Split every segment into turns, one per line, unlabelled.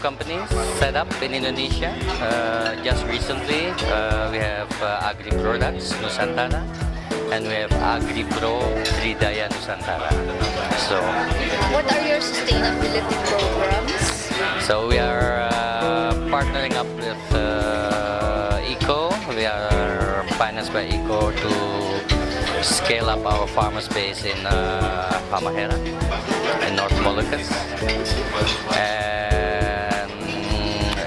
companies set up in Indonesia. Just recently, we have Agri Products Nusantara, and we have Agri Pro Tridaya Nusantara. So,
what are your sustainability programs?
So we are partnering up with ECO. We are financed by ECO to scale up our farmer space in Halmahera in North Moluccas, and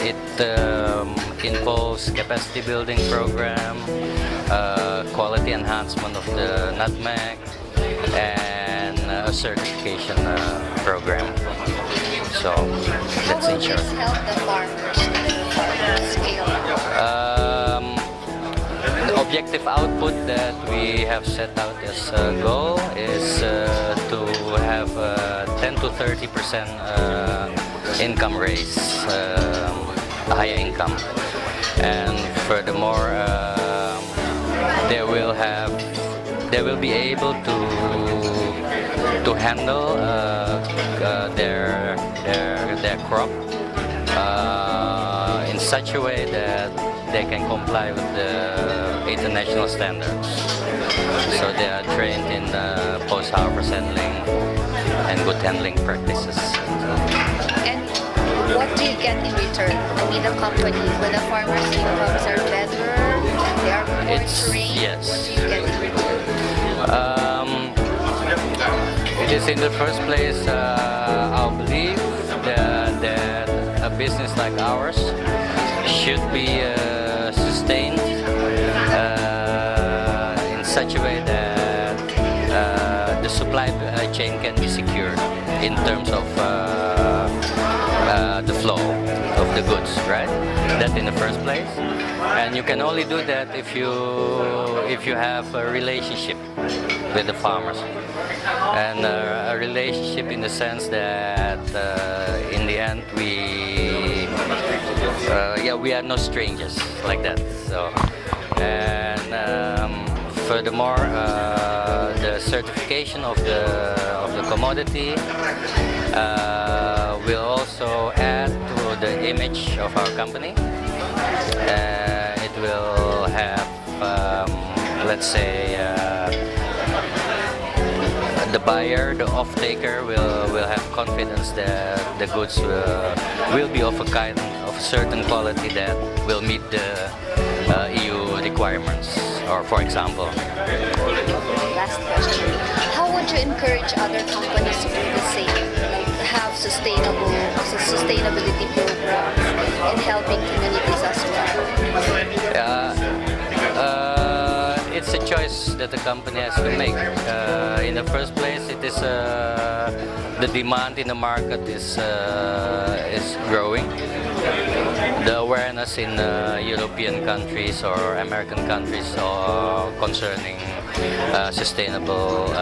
it involves capacity building program, quality enhancement of the nutmeg, and a certification program. So that's in short.
How will this help the farmers to scale up?
The objective output that we have set out as a goal is to have 10 to 30% income raise, higher income, and furthermore they will be able to handle their crop in such a way that they can comply with the international standards. So they are trained in post-harvest handling and good handling practices.
And what do you get in return? I mean, the company, when the farmers' incomes are better, they are more trained.
Yes.
What do you get in return?
It is in the first place our belief that a business like ours should be sustained in such a way that the supply chain can be secured in terms of the flow of the goods, right? That in the first place, and you can only do that if you have a relationship with the farmers, and a relationship in the sense that in the end we are no strangers like that. So, and furthermore, the certification of the commodity will also add to the image of our company. It will have, let's say, the buyer, the off-taker will have confidence that the goods will be of a certain quality that will meet the EU requirements. Or, for example,
last question: how would you encourage other companies to do the same, like have sustainability programs and helping communities as well?
It's a choice that the company has to make. In the first place, it is the demand in the market is growing. The awareness in European countries or American countries concerning sustainable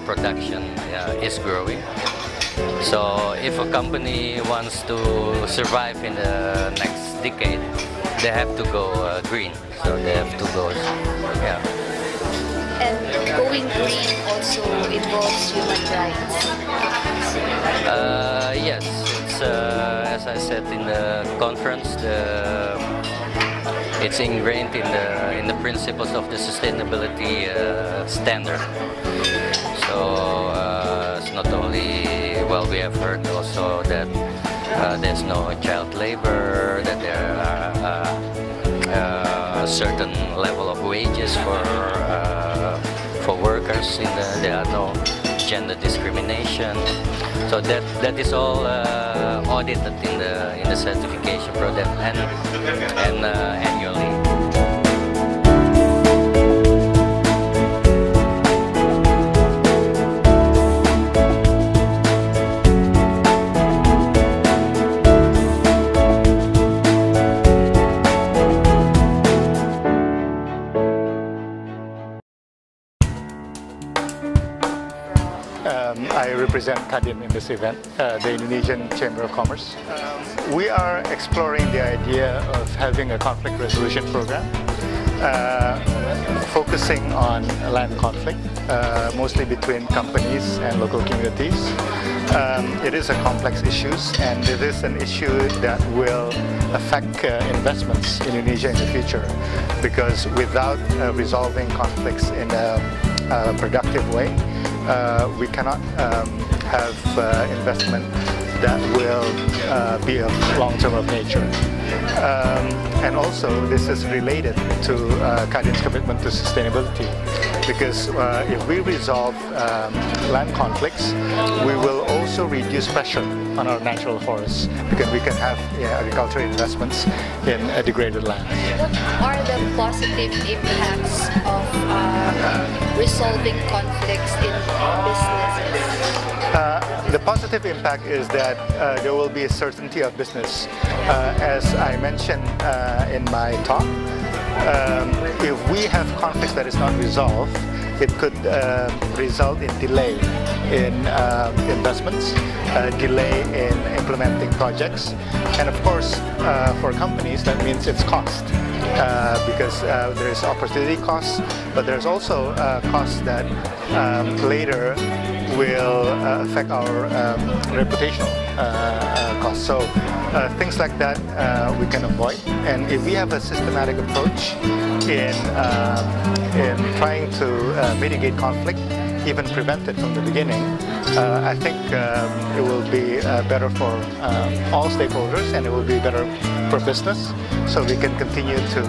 production is growing. So if a company wants to survive in the next decade, they have to go green. So they have to go, yeah.
And going green also involves human rights.
Yes, it's as I said in the conference, it's ingrained in the principles of the sustainability standard. So it's not only, well, we have heard also that there's no child labor, that there are a certain level of wages for workers. There are no gender discrimination. So that is all audited in the certification program and annually.
I represent Kadin in this event, the Indonesian Chamber of Commerce. We are exploring the idea of having a conflict resolution program focusing on land conflict, mostly between companies and local communities. It is a complex issue, and it is an issue that will affect investments in Indonesia in the future, because without resolving conflicts in a productive way, we cannot have investment that will be of long-term of nature. And also, this is related to Kadin's commitment to sustainability, because if we resolve land conflicts, we will also reduce pressure on our natural forests, because we can have agricultural investments in degraded land.
What are the positive impacts of resolving conflicts in businesses?
The positive impact is that there will be a certainty of business. As I mentioned in my talk, if we have conflicts that is not resolved, it could result in delay in investments, delay in implementing projects, and of course for companies that means it's cost, because there is opportunity costs, but there's also costs that later will affect our reputational costs. So things like that we can avoid, and if we have a systematic approach in trying to mitigate conflict, even prevent it from the beginning, I think it will be better for all stakeholders, and it will be better for business, so we can continue to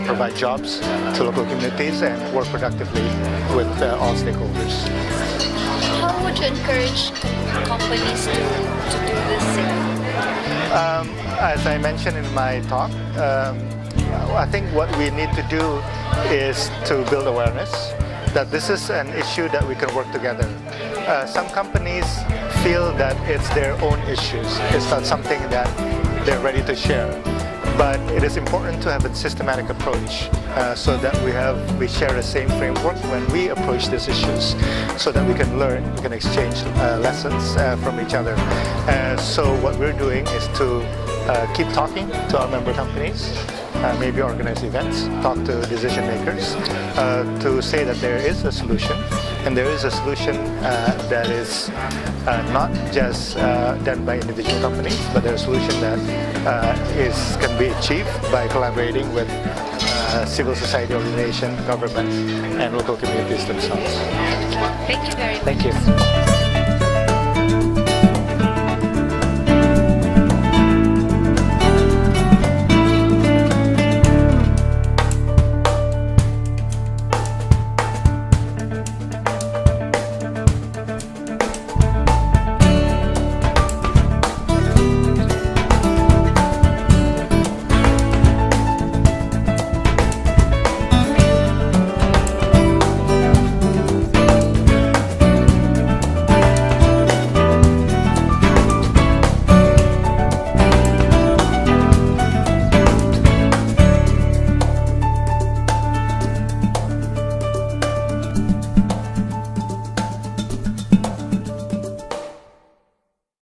provide jobs to local communities and work productively with all stakeholders.
How would you encourage companies to do this thing?
As I mentioned in my talk, I think what we need to do is to build awareness that this is an issue that we can work together. Some companies feel that it's their own issues. It's not something that they're ready to share. But it is important to have a systematic approach so that we share the same framework when we approach these issues, so that we can learn, we can exchange lessons from each other. So what we're doing is to keep talking to our member companies, maybe organize events, talk to decision makers, to say that there is a solution, and there is a solution that is not just done by individual companies, but there's a solution that can be achieved by collaborating with civil society organizations, government, and local communities themselves.
Thank you very much.
Thank you.